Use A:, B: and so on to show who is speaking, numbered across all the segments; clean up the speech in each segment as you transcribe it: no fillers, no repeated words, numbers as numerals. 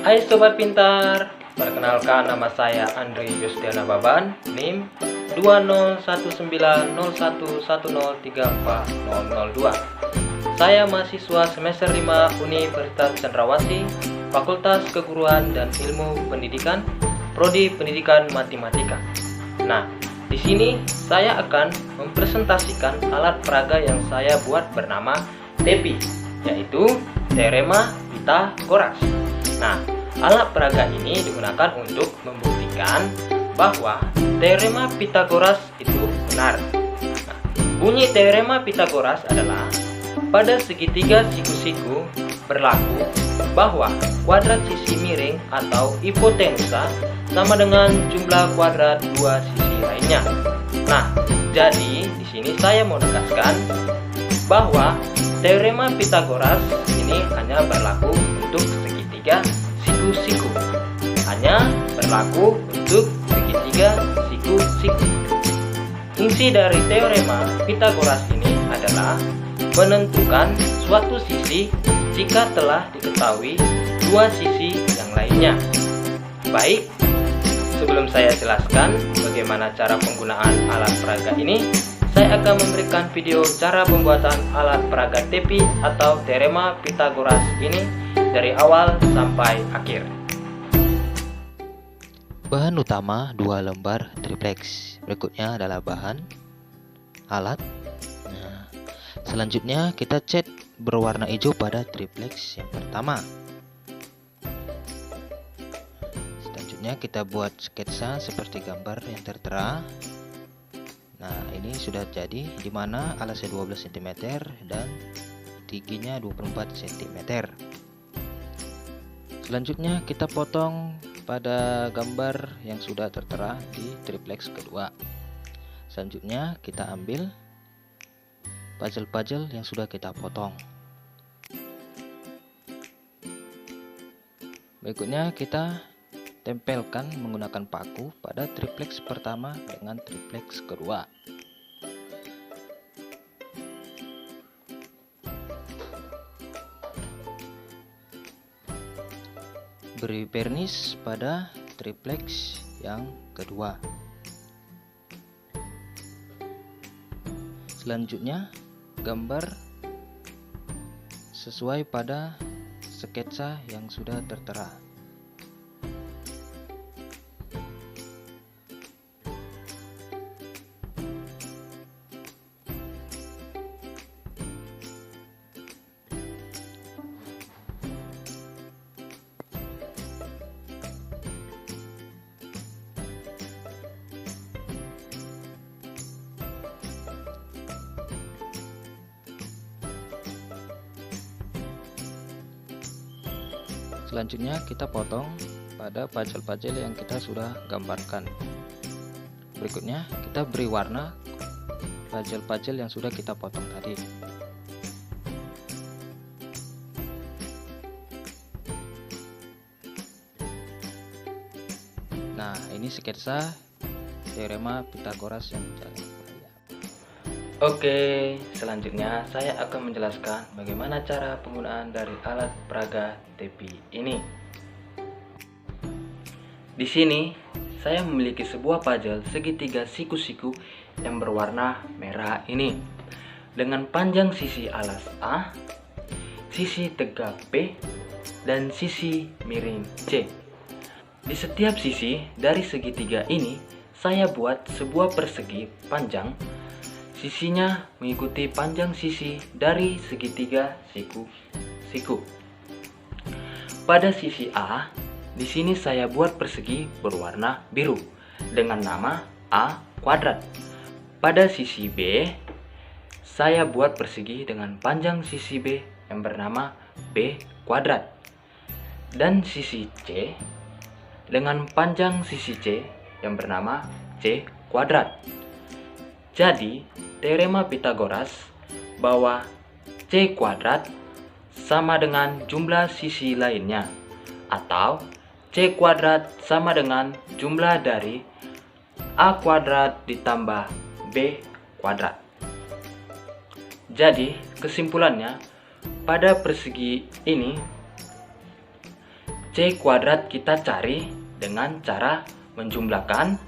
A: Hai Sobat Pintar, perkenalkan nama saya Andri Yustiana Baban, NIM 2019011034002. Saya mahasiswa semester 5 Universitas Cendrawasih, Fakultas Keguruan dan Ilmu Pendidikan, Prodi Pendidikan Matematika. Nah, di sini saya akan mempresentasikan alat peraga yang saya buat bernama TEPI, yaitu Teorema Pythagoras. Nah, alat peraga ini digunakan untuk membuktikan bahwa Teorema Pythagoras itu benar. Nah, bunyi Teorema Pythagoras adalah pada segitiga siku-siku berlaku bahwa kuadrat sisi miring atau hipotenusa sama dengan jumlah kuadrat dua sisi lainnya. Nah, jadi di sini saya mau menegaskan bahwa Teorema Pythagoras ini hanya berlaku untuk segitiga siku-siku. Hanya berlaku untuk segitiga siku-siku. Fungsi dari Teorema Pythagoras ini adalah menentukan suatu sisi jika telah diketahui dua sisi yang lainnya. Baik, sebelum saya jelaskan bagaimana cara penggunaan alat peraga ini, saya akan memberikan video cara pembuatan alat peraga TEPI atau Teorema Pythagoras ini dari awal sampai akhir.
B: Bahan utama 2 lembar triplex. Berikutnya adalah bahan alat. Nah, selanjutnya kita cat berwarna hijau pada triplex yang pertama. Selanjutnya kita buat sketsa seperti gambar yang tertera. Nah, ini sudah jadi, di mana alasnya 12 cm dan giginya 24 cm. Selanjutnya kita potong pada gambar yang sudah tertera di triplex kedua. Selanjutnya kita ambil puzzle-puzzle yang sudah kita potong. Berikutnya kita tempelkan menggunakan paku pada triplex pertama dengan triplex kedua. Beri vernis pada triplex yang kedua. Selanjutnya gambar sesuai pada sketsa yang sudah tertera. Selanjutnya kita potong pada puzzle-puzzle yang kita sudah gambarkan. Berikutnya kita beri warna puzzle-puzzle yang sudah kita potong tadi. Nah, ini sketsa Teorema Pythagoras yang berjalan.
A: Oke, selanjutnya saya akan menjelaskan bagaimana cara penggunaan dari alat peraga TEPI ini. Di sini saya memiliki sebuah puzzle segitiga siku-siku yang berwarna merah ini dengan panjang sisi alas A, sisi tegak B, dan sisi miring C. Di setiap sisi dari segitiga ini saya buat sebuah persegi panjang. Sisinya mengikuti panjang sisi dari segitiga siku-siku. Pada sisi A, di sini saya buat persegi berwarna biru dengan nama A kuadrat. Pada sisi B, saya buat persegi dengan panjang sisi B yang bernama B kuadrat. Dan sisi C dengan panjang sisi C yang bernama C kuadrat. Jadi, Teorema Pythagoras bahwa C kuadrat sama dengan jumlah sisi lainnya, atau C kuadrat sama dengan jumlah dari A kuadrat ditambah B kuadrat. Jadi, kesimpulannya, pada persegi ini C kuadrat kita cari dengan cara menjumlahkan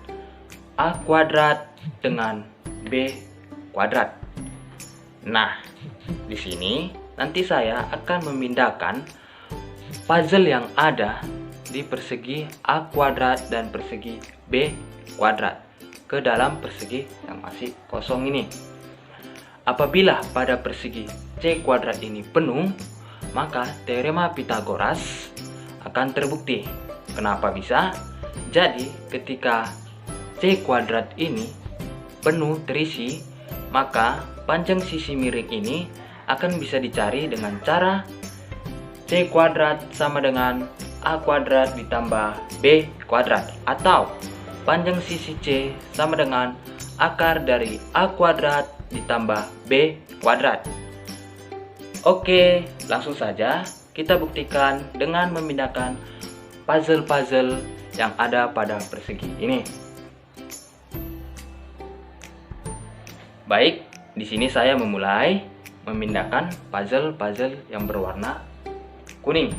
A: A kuadrat dengan B kuadrat. Nah, di sini nanti saya akan memindahkan puzzle yang ada di persegi A kuadrat dan persegi B kuadrat ke dalam persegi yang masih kosong ini. Apabila pada persegi C kuadrat ini penuh, maka teorema Pythagoras akan terbukti. Kenapa bisa? Jadi ketika C kuadrat ini penuh terisi, maka panjang sisi miring ini akan bisa dicari dengan cara C kuadrat sama dengan A kuadrat ditambah B kuadrat, atau panjang sisi C sama dengan akar dari A kuadrat ditambah B kuadrat. Oke, langsung saja kita buktikan dengan memindahkan puzzle-puzzle yang ada pada persegi ini. Baik, di sini saya memulai memindahkan puzzle-puzzle yang berwarna kuning.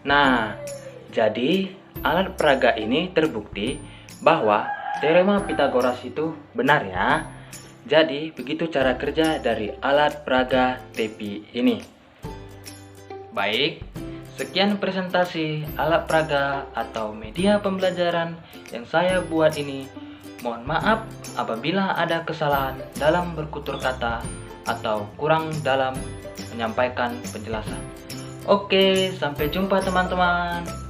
A: Nah, jadi alat peraga ini terbukti bahwa teorema Pythagoras itu benar ya. Jadi begitu cara kerja dari alat peraga TePi ini. Baik, sekian presentasi alat peraga atau media pembelajaran yang saya buat ini. Mohon maaf apabila ada kesalahan dalam bertutur kata atau kurang dalam menyampaikan penjelasan. Oke, sampai jumpa teman-teman.